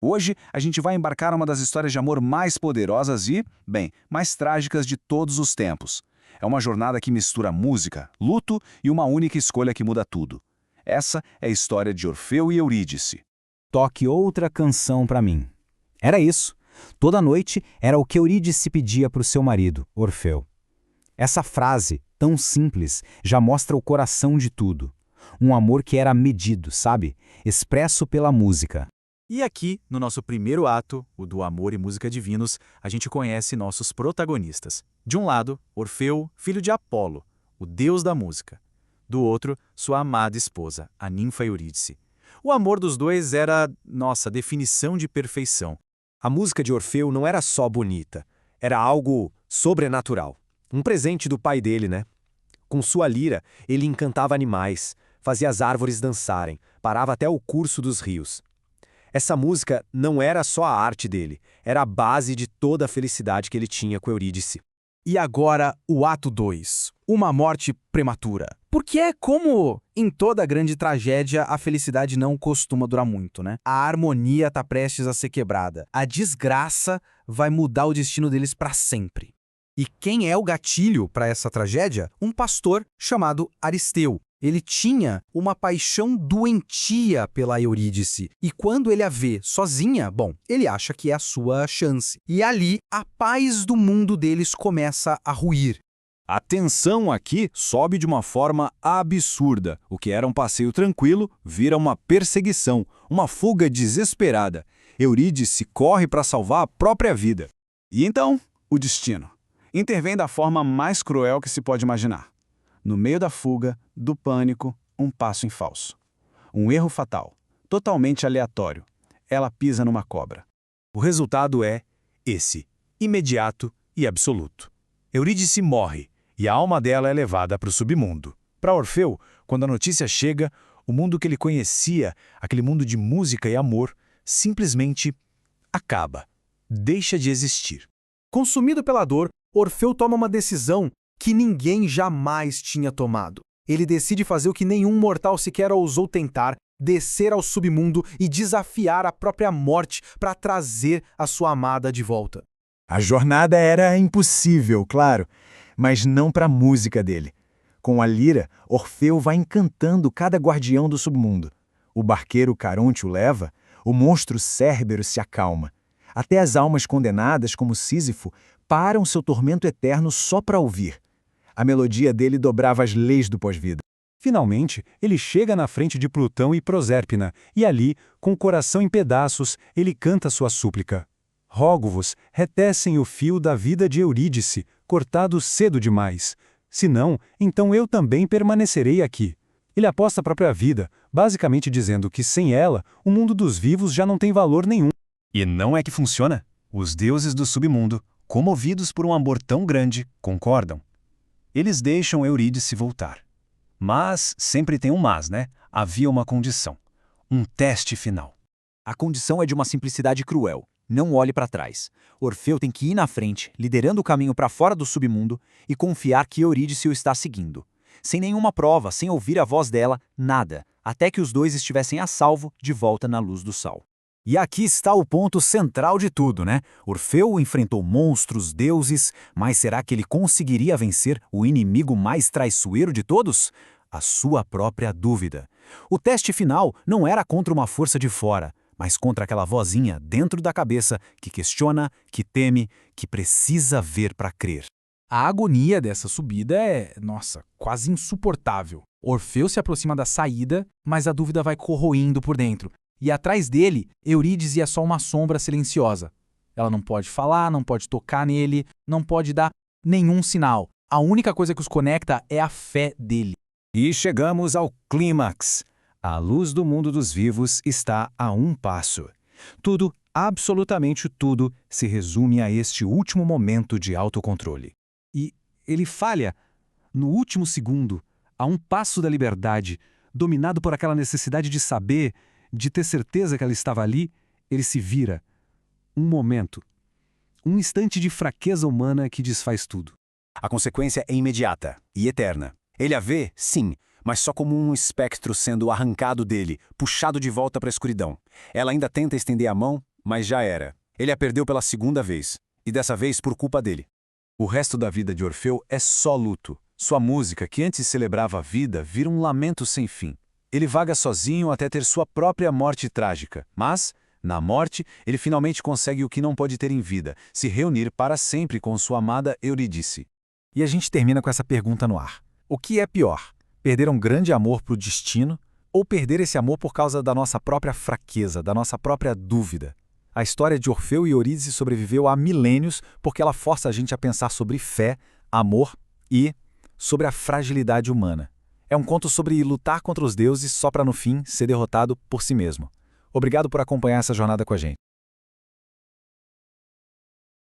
Hoje, a gente vai embarcar numa das histórias de amor mais poderosas e, bem, mais trágicas de todos os tempos. É uma jornada que mistura música, luto e uma única escolha que muda tudo. Essa é a história de Orfeu e Eurídice. Toque outra canção para mim. Era isso. Toda noite era o que Eurídice pedia para o seu marido, Orfeu. Essa frase, tão simples, já mostra o coração de tudo. Um amor que era medido, sabe? Expresso pela música. E aqui, no nosso primeiro ato, o do Amor e Música Divinos, a gente conhece nossos protagonistas. De um lado, Orfeu, filho de Apolo, o deus da música. Do outro, sua amada esposa, a ninfa Eurídice. O amor dos dois era nossa definição de perfeição. A música de Orfeu não era só bonita, era algo sobrenatural. Um presente do pai dele, né? Com sua lira, ele encantava animais, fazia as árvores dançarem, parava até o curso dos rios. Essa música não era só a arte dele, era a base de toda a felicidade que ele tinha com Eurídice. E agora, o ato 2. Uma morte prematura. Porque é como em toda grande tragédia, a felicidade não costuma durar muito, né? A harmonia tá prestes a ser quebrada. A desgraça vai mudar o destino deles para sempre. E quem é o gatilho para essa tragédia? Um pastor chamado Aristeu. Ele tinha uma paixão doentia pela Eurídice. E quando ele a vê sozinha, bom, ele acha que é a sua chance. E ali, a paz do mundo deles começa a ruir. A tensão aqui sobe de uma forma absurda. O que era um passeio tranquilo vira uma perseguição, uma fuga desesperada. Eurídice corre para salvar a própria vida. E então, o destino intervém da forma mais cruel que se pode imaginar. No meio da fuga, do pânico, um passo em falso. Um erro fatal, totalmente aleatório. Ela pisa numa cobra. O resultado é esse, imediato e absoluto. Eurídice morre e a alma dela é levada para o submundo. Para Orfeu, quando a notícia chega, o mundo que ele conhecia, aquele mundo de música e amor, simplesmente acaba, deixa de existir. Consumido pela dor, Orfeu toma uma decisão que ninguém jamais tinha tomado. Ele decide fazer o que nenhum mortal sequer ousou tentar, descer ao submundo e desafiar a própria morte para trazer a sua amada de volta. A jornada era impossível, claro, mas não para a música dele. Com a lira, Orfeu vai encantando cada guardião do submundo. O barqueiro Caronte o leva, o monstro Cérbero se acalma. Até as almas condenadas, como Sísifo, param seu tormento eterno só para ouvir. A melodia dele dobrava as leis do pós-vida. Finalmente, ele chega na frente de Plutão e Prosérpina, e ali, com o coração em pedaços, ele canta sua súplica. Rogo-vos, retecem o fio da vida de Eurídice, cortado cedo demais. Se não, então eu também permanecerei aqui. Ele aposta a própria vida, basicamente dizendo que sem ela, o mundo dos vivos já não tem valor nenhum. E não é que funciona. Os deuses do submundo, comovidos por um amor tão grande, concordam. Eles deixam Eurídice voltar. Mas, sempre tem um mas, né? Havia uma condição. Um teste final. A condição é de uma simplicidade cruel. Não olhe para trás. Orfeu tem que ir na frente, liderando o caminho para fora do submundo e confiar que Eurídice o está seguindo. Sem nenhuma prova, sem ouvir a voz dela, nada, até que os dois estivessem a salvo de volta na luz do sol. E aqui está o ponto central de tudo, né? Orfeu enfrentou monstros, deuses, mas será que ele conseguiria vencer o inimigo mais traiçoeiro de todos? A sua própria dúvida. O teste final não era contra uma força de fora, mas contra aquela vozinha dentro da cabeça que questiona, que teme, que precisa ver para crer. A agonia dessa subida é, quase insuportável. Orfeu se aproxima da saída, mas a dúvida vai corroindo por dentro. E atrás dele, Eurídice é só uma sombra silenciosa. Ela não pode falar, não pode tocar nele, não pode dar nenhum sinal. A única coisa que os conecta é a fé dele. E chegamos ao clímax. A luz do mundo dos vivos está a um passo. Tudo, absolutamente tudo, se resume a este último momento de autocontrole. E ele falha no último segundo, a um passo da liberdade, dominado por aquela necessidade de saber, de ter certeza que ela estava ali, ele se vira. Um momento. Um instante de fraqueza humana que desfaz tudo. A consequência é imediata e eterna. Ele a vê, sim, mas só como um espectro sendo arrancado dele, puxado de volta para a escuridão. Ela ainda tenta estender a mão, Mas já era. Ele a perdeu pela segunda vez, e dessa vez por culpa dele. O resto da vida de Orfeu é só luto. Sua música, que antes celebrava a vida, vira um lamento sem fim. Ele vaga sozinho até ter sua própria morte trágica, mas, na morte, ele finalmente consegue o que não pode ter em vida, se reunir para sempre com sua amada Eurídice. E a gente termina com essa pergunta no ar. O que é pior? Perder um grande amor para o destino ou perder esse amor por causa da nossa própria fraqueza, da nossa própria dúvida? A história de Orfeu e Eurídice sobreviveu há milênios porque ela força a gente a pensar sobre fé, amor e sobre a fragilidade humana. É um conto sobre lutar contra os deuses só para no fim ser derrotado por si mesmo. Obrigado por acompanhar essa jornada com a gente.